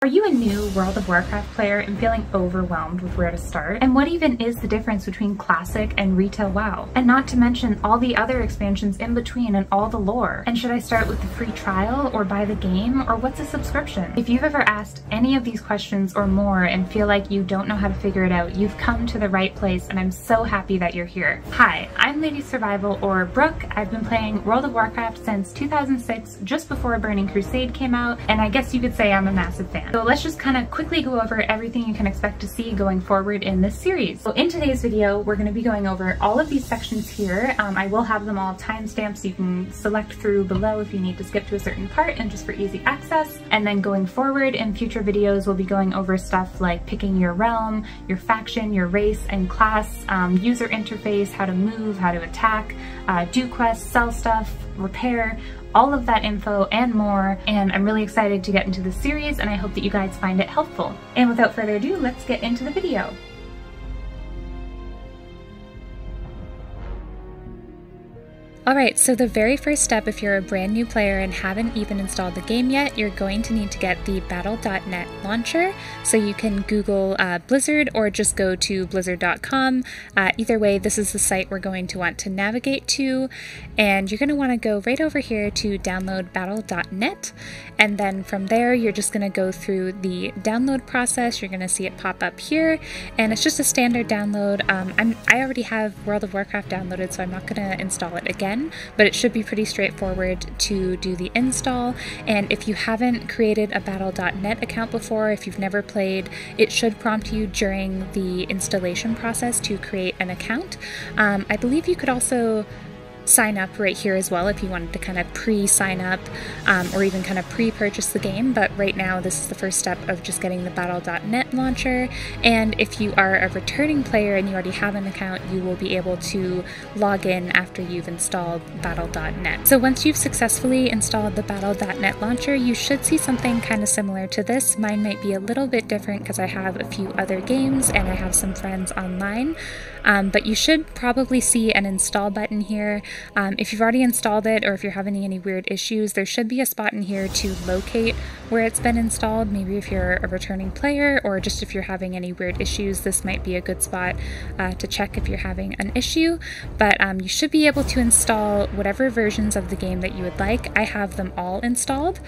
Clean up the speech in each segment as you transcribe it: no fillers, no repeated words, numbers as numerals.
Are you a new World of Warcraft player and feeling overwhelmed with where to start? And what even is the difference between Classic and Retail WoW? And not to mention all the other expansions in between and all the lore. And should I start with the free trial or buy the game, or what's a subscription? If you've ever asked any of these questions or more and feel like you don't know how to figure it out, you've come to the right place, and I'm so happy that you're here. Hi, I'm Ladysurvival, or Brooke. I've been playing World of Warcraft since 2006, just before Burning Crusade came out, and I guess you could say I'm a massive fan. So let's just kind of quickly go over everything you can expect to see going forward in this series. So in today's video, we're going to be going over all of these sections here. I will have them all timestamped so you can select through below if you need to skip to a certain part, and just for easy access. And then going forward in future videos, we'll be going over stuff like picking your realm, your faction, your race and class, user interface, how to move, how to attack, do quests, sell stuff, repair, all of that info and more, and I'm really excited to get into this series, and I hope that you guys find it helpful. And without further ado, let's get into the video. Alright, so the very first step, if you're a brand new player and haven't even installed the game yet, you're going to need to get the battle.net launcher. So you can Google Blizzard or just go to blizzard.com. Either way, this is the site we're going to want to navigate to, and you're going to want to go right over here to download battle.net, and then from there you're just going to go through the download process. You're going to see it pop up here, and it's just a standard download. I already have World of Warcraft downloaded, so I'm not going to install it again. But it should be pretty straightforward to do the install. And if you haven't created a battle.net account before, if you've never played, it should prompt you during the installation process to create an account. I believe you could also sign up right here as well if you wanted to kind of pre-sign up or even kind of pre-purchase the game, but right now this is the first step of just getting the battle.net launcher. And if you are a returning player and you already have an account, you will be able to log in after you've installed battle.net. So once you've successfully installed the battle.net launcher, you should see something kind of similar to this. Mine might be a little bit different because I have a few other games and I have some friends online, but you should probably see an install button here. If you've already installed it, or if you're having any weird issues, there should be a spot in here to locate where it's been installed. Maybe if you're a returning player, or just if you're having any weird issues, this might be a good spot to check if you're having an issue. But you should be able to install whatever versions of the game that you would like. I have them all installed.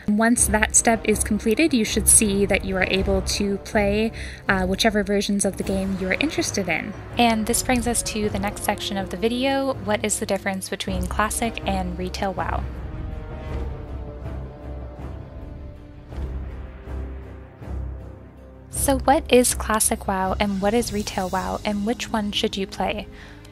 Once that step is completed, you should see that you are able to play whichever versions of the game you are interested in. And this brings us to the next section of the video. What is the difference between Classic and Retail WoW? So what is Classic WoW and what is Retail WoW, and which one should you play?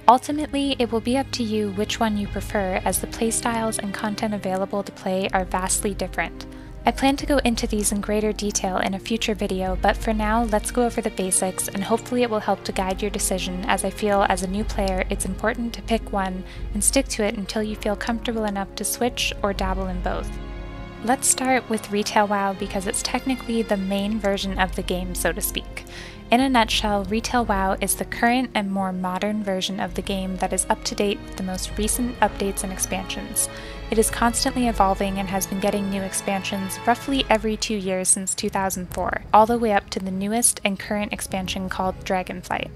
Ultimately, it will be up to you which one you prefer, as the playstyles and content available to play are vastly different. I plan to go into these in greater detail in a future video, but for now, let's go over the basics, and hopefully it will help to guide your decision, as I feel as a new player it's important to pick one and stick to it until you feel comfortable enough to switch or dabble in both. Let's start with Retail WoW because it's technically the main version of the game, so to speak. In a nutshell, Retail WoW is the current and more modern version of the game that is up to date with the most recent updates and expansions. It is constantly evolving and has been getting new expansions roughly every 2 years since 2004, all the way up to the newest and current expansion called Dragonflight.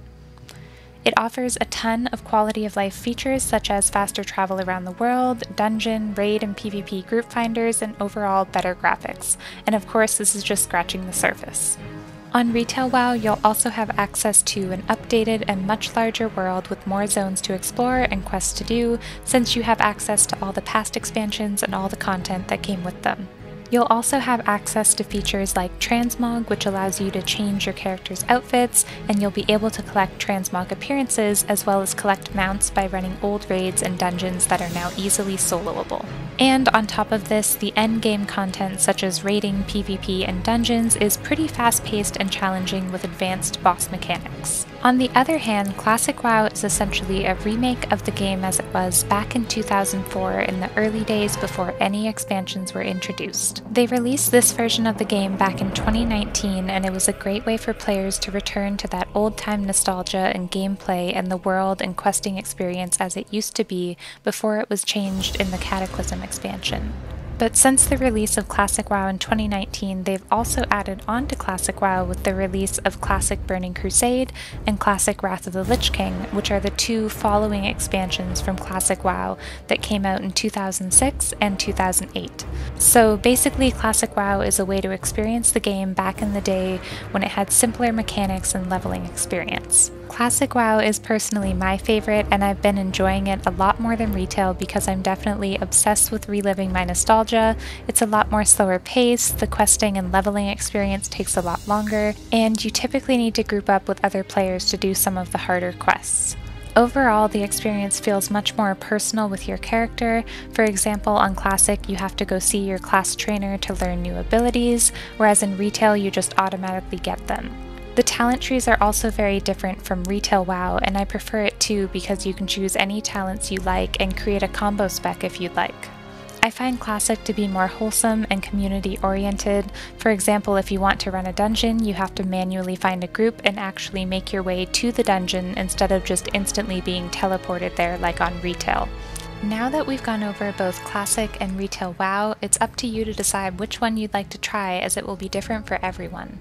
It offers a ton of quality of life features such as faster travel around the world, dungeon, raid and PvP group finders, and overall better graphics. And of course, this is just scratching the surface. On Retail WoW, you'll also have access to an updated and much larger world with more zones to explore and quests to do, since you have access to all the past expansions and all the content that came with them. You'll also have access to features like transmog, which allows you to change your character's outfits, and you'll be able to collect transmog appearances as well as collect mounts by running old raids and dungeons that are now easily soloable. And on top of this, the endgame content such as raiding, PvP, and dungeons is pretty fast-paced and challenging with advanced boss mechanics. On the other hand, Classic WoW is essentially a remake of the game as it was back in 2004 in the early days before any expansions were introduced. They released this version of the game back in 2019, and it was a great way for players to return to that old-time nostalgia and gameplay and the world and questing experience as it used to be before it was changed in the Cataclysm expansion. But since the release of Classic WoW in 2019, they've also added on to Classic WoW with the release of Classic Burning Crusade and Classic Wrath of the Lich King, which are the two following expansions from Classic WoW that came out in 2006 and 2008. So basically, Classic WoW is a way to experience the game back in the day when it had simpler mechanics and leveling experience. Classic WoW is personally my favorite, and I've been enjoying it a lot more than retail because I'm definitely obsessed with reliving my nostalgia. It's a lot more slower paced, the questing and leveling experience takes a lot longer, and you typically need to group up with other players to do some of the harder quests. Overall, the experience feels much more personal with your character. For example, on Classic, you have to go see your class trainer to learn new abilities, whereas in retail, you just automatically get them. The talent trees are also very different from retail WoW, and I prefer it too because you can choose any talents you like and create a combo spec if you'd like. I find Classic to be more wholesome and community oriented. For example, if you want to run a dungeon, you have to manually find a group and actually make your way to the dungeon instead of just instantly being teleported there like on retail. Now that we've gone over both Classic and retail WoW, it's up to you to decide which one you'd like to try, as it will be different for everyone.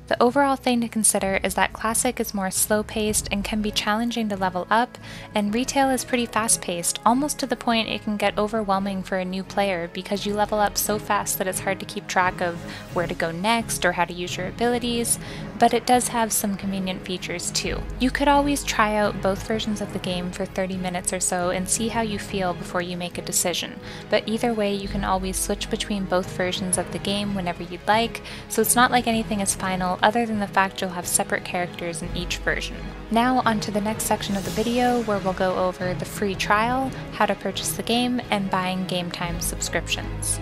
The overall thing to consider is that Classic is more slow-paced and can be challenging to level up, and retail is pretty fast-paced, almost to the point it can get overwhelming for a new player because you level up so fast that it's hard to keep track of where to go next or how to use your abilities, but it does have some convenient features too. You could always try out both versions of the game for 30 minutes or so and see how you feel before you make a decision, but either way you can always switch between both versions of the game whenever you'd like, so it's not like anything is final other than the fact you'll have separate characters in each version. Now on to the next section of the video where we'll go over the free trial, how to purchase the game, and buying game time subscriptions.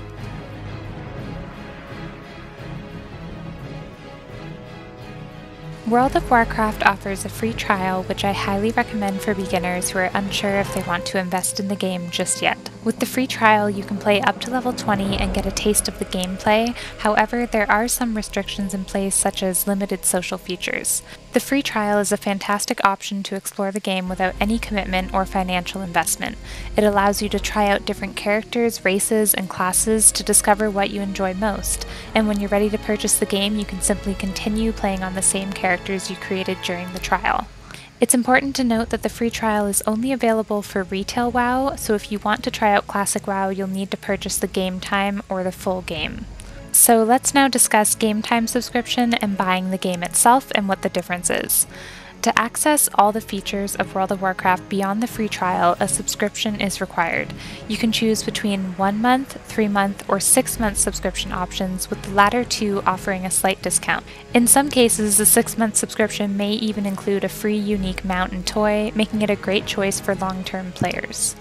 World of Warcraft offers a free trial, which I highly recommend for beginners who are unsure if they want to invest in the game just yet. With the free trial, you can play up to level 20 and get a taste of the gameplay. However, there are some restrictions in place, such as limited social features. The free trial is a fantastic option to explore the game without any commitment or financial investment. It allows you to try out different characters, races, and classes to discover what you enjoy most, and when you're ready to purchase the game, you can simply continue playing on the same characters you created during the trial. It's important to note that the free trial is only available for retail WoW, so if you want to try out Classic WoW, you'll need to purchase the game time or the full game. So let's now discuss game time subscription and buying the game itself and what the difference is. To access all the features of World of Warcraft beyond the free trial, a subscription is required. You can choose between 1 month, 3 month, or 6 month subscription options, with the latter two offering a slight discount. In some cases, a 6 month subscription may even include a free unique mount and toy, making it a great choice for long-term players.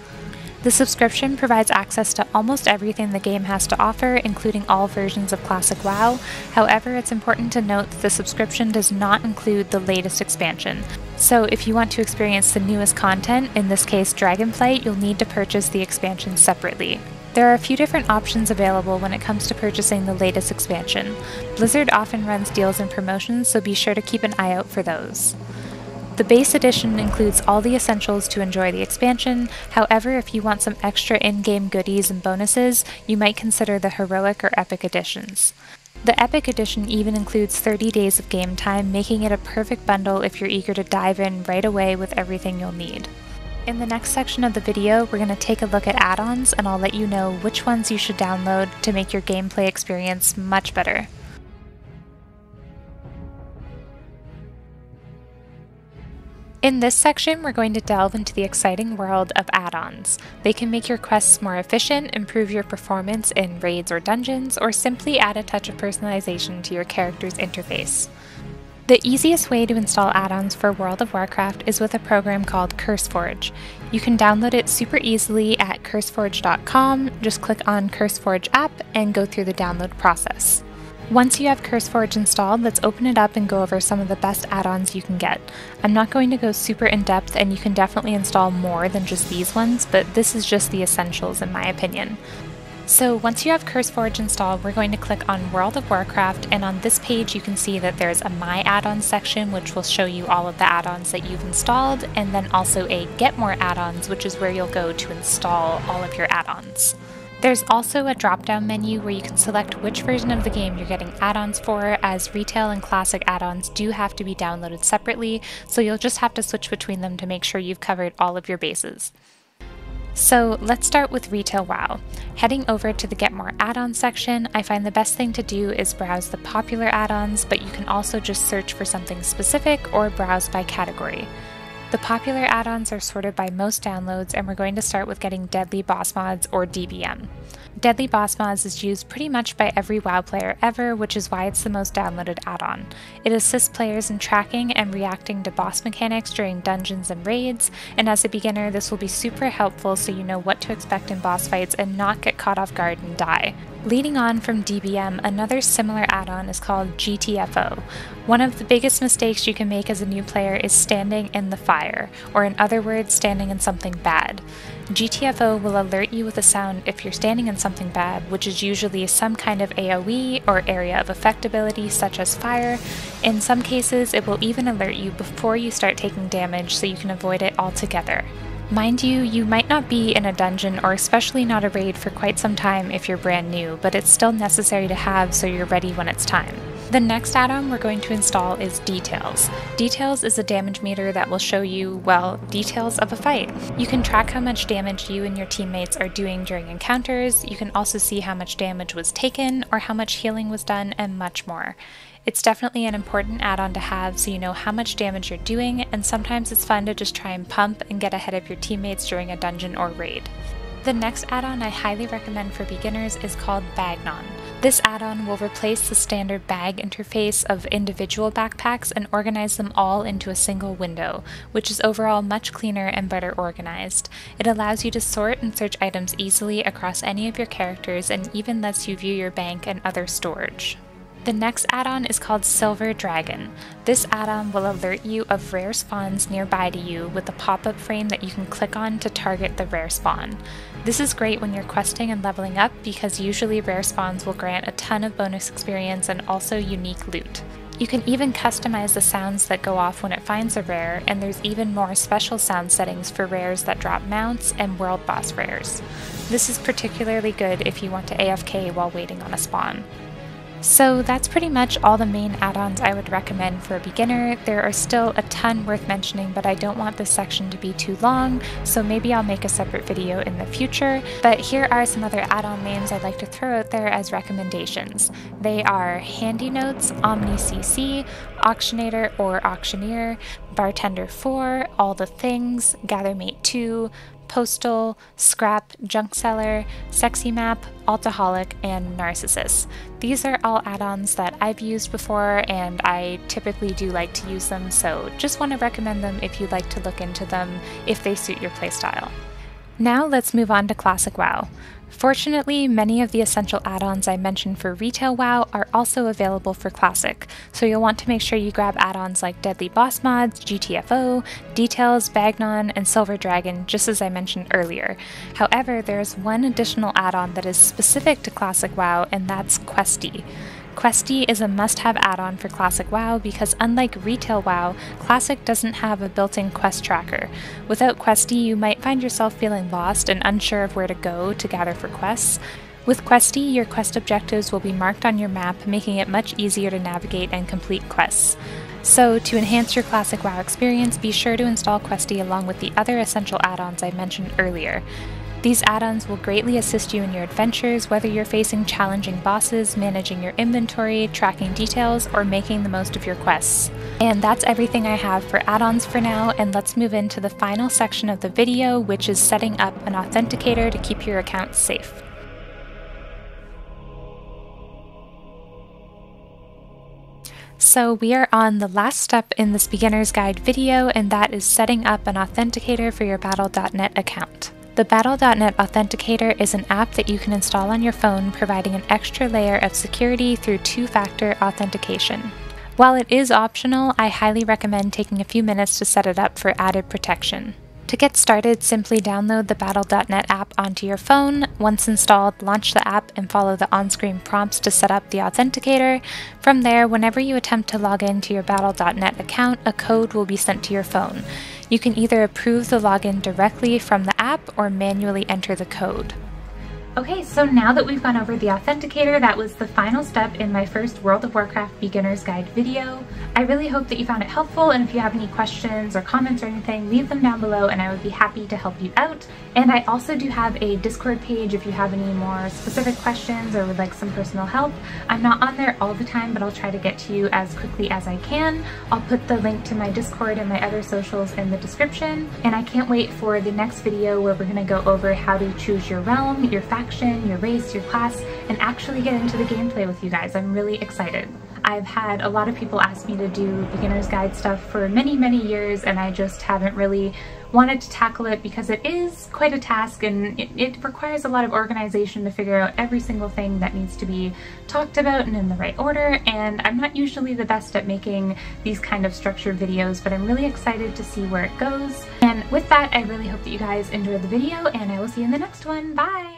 The subscription provides access to almost everything the game has to offer, including all versions of Classic WoW. However, it's important to note that the subscription does not include the latest expansion. So if you want to experience the newest content, in this case Dragonflight, you'll need to purchase the expansion separately. There are a few different options available when it comes to purchasing the latest expansion. Blizzard often runs deals and promotions, so be sure to keep an eye out for those. The base edition includes all the essentials to enjoy the expansion. However, if you want some extra in-game goodies and bonuses, you might consider the Heroic or Epic editions. The Epic edition even includes 30 days of game time, making it a perfect bundle if you're eager to dive in right away with everything you'll need. In the next section of the video, we're going to take a look at add-ons, and I'll let you know which ones you should download to make your gameplay experience much better. In this section, we're going to delve into the exciting world of add-ons. They can make your quests more efficient, improve your performance in raids or dungeons, or simply add a touch of personalization to your character's interface. The easiest way to install add-ons for World of Warcraft is with a program called CurseForge. You can download it super easily at curseforge.com. Just click on CurseForge app and go through the download process. Once you have CurseForge installed, let's open it up and go over some of the best add-ons you can get. I'm not going to go super in-depth, and you can definitely install more than just these ones, but this is just the essentials in my opinion. So once you have CurseForge installed, we're going to click on World of Warcraft, and on this page you can see that there's a My Add-ons section, which will show you all of the add-ons that you've installed, and then also a Get More Add-ons, which is where you'll go to install all of your add-ons. There's also a drop-down menu where you can select which version of the game you're getting add-ons for, as retail and classic add-ons do have to be downloaded separately, so you'll just have to switch between them to make sure you've covered all of your bases. So let's start with Retail WoW. Heading over to the Get More Add-ons section, I find the best thing to do is browse the popular add-ons, but you can also just search for something specific or browse by category. The popular add-ons are sorted by most downloads, and we're going to start with getting Deadly Boss Mods, or DBM. Deadly Boss Mods is used pretty much by every WoW player ever, which is why it's the most downloaded add-on. It assists players in tracking and reacting to boss mechanics during dungeons and raids, and as a beginner this will be super helpful so you know what to expect in boss fights and not get caught off guard and die. Leading on from DBM, another similar add-on is called GTFO. One of the biggest mistakes you can make as a new player is standing in the fire, or in other words, standing in something bad. GTFO will alert you with a sound if you're standing in something bad, which is usually some kind of AoE or area of effect ability such as fire. In some cases, it will even alert you before you start taking damage so you can avoid it altogether. Mind you, you might not be in a dungeon or especially not a raid for quite some time if you're brand new, but it's still necessary to have so you're ready when it's time. The next add-on we're going to install is Details. Details is a damage meter that will show you, well, details of a fight. You can track how much damage you and your teammates are doing during encounters, you can also see how much damage was taken or how much healing was done, and much more. It's definitely an important add-on to have so you know how much damage you're doing, and sometimes it's fun to just try and pump and get ahead of your teammates during a dungeon or raid. The next add-on I highly recommend for beginners is called Bagnon. This add-on will replace the standard bag interface of individual backpacks and organize them all into a single window, which is overall much cleaner and better organized. It allows you to sort and search items easily across any of your characters and even lets you view your bank and other storage. The next add-on is called Silver Dragon. This add-on will alert you of rare spawns nearby to you with a pop-up frame that you can click on to target the rare spawn. This is great when you're questing and leveling up because usually rare spawns will grant a ton of bonus experience and also unique loot. You can even customize the sounds that go off when it finds a rare, and there's even more special sound settings for rares that drop mounts and world boss rares. This is particularly good if you want to AFK while waiting on a spawn. So that's pretty much all the main add-ons I would recommend for a beginner. There are still a ton worth mentioning, but I don't want this section to be too long, so maybe I'll make a separate video in the future. But here are some other add-on names I'd like to throw out there as recommendations. They are Handy Notes, OmniCC, Auctionator or Auctioneer, Bartender 4, All the Things, Gathermate 2, Postal, Scrap, Junk Seller, Sexy Map, Altaholic, and Narcissus. These are all add-ons that I've used before and I typically do like to use them, so just want to recommend them if you'd like to look into them if they suit your playstyle. Now let's move on to Classic WoW. Fortunately, many of the essential add-ons I mentioned for Retail WoW are also available for Classic, so you'll want to make sure you grab add-ons like Deadly Boss Mods, GTFO, Details, Bagnon, and Silver Dragon, just as I mentioned earlier. However, there's one additional add-on that is specific to Classic WoW, and that's Questy. Questy is a must-have add-on for Classic WoW because unlike Retail WoW, Classic doesn't have a built-in quest tracker. Without Questy, you might find yourself feeling lost and unsure of where to go to gather for quests. With Questy, your quest objectives will be marked on your map, making it much easier to navigate and complete quests. So, to enhance your Classic WoW experience, be sure to install Questy along with the other essential add-ons I mentioned earlier. These add-ons will greatly assist you in your adventures, whether you're facing challenging bosses, managing your inventory, tracking details, or making the most of your quests. And that's everything I have for add-ons for now, and let's move into the final section of the video, which is setting up an Authenticator to keep your account safe. So we are on the last step in this beginner's guide video, and that is setting up an Authenticator for your Battle.net account. The Battle.net Authenticator is an app that you can install on your phone, providing an extra layer of security through two-factor authentication. While it is optional, I highly recommend taking a few minutes to set it up for added protection. To get started, simply download the Battle.net app onto your phone. Once installed, launch the app and follow the on-screen prompts to set up the Authenticator. From there, whenever you attempt to log into your Battle.net account, a code will be sent to your phone. You can either approve the login directly from the app or manually enter the code. Okay, so now that we've gone over the Authenticator, that was the final step in my first World of Warcraft Beginner's Guide video. I really hope that you found it helpful, and if you have any questions or comments or anything, leave them down below and I would be happy to help you out. And I also do have a Discord page if you have any more specific questions or would like some personal help. I'm not on there all the time, but I'll try to get to you as quickly as I can. I'll put the link to my Discord and my other socials in the description, and I can't wait for the next video where we're going to go over how to choose your realm, your faction, your race, your class, and actually get into the gameplay with you guys. I'm really excited. I've had a lot of people ask me to do beginner's guide stuff for many years, and I just haven't really wanted to tackle it because it is quite a task and it requires a lot of organization to figure out every single thing that needs to be talked about and in the right order, and I'm not usually the best at making these kind of structured videos, but I'm really excited to see where it goes. And with that, I really hope that you guys enjoyed the video, and I will see you in the next one. Bye!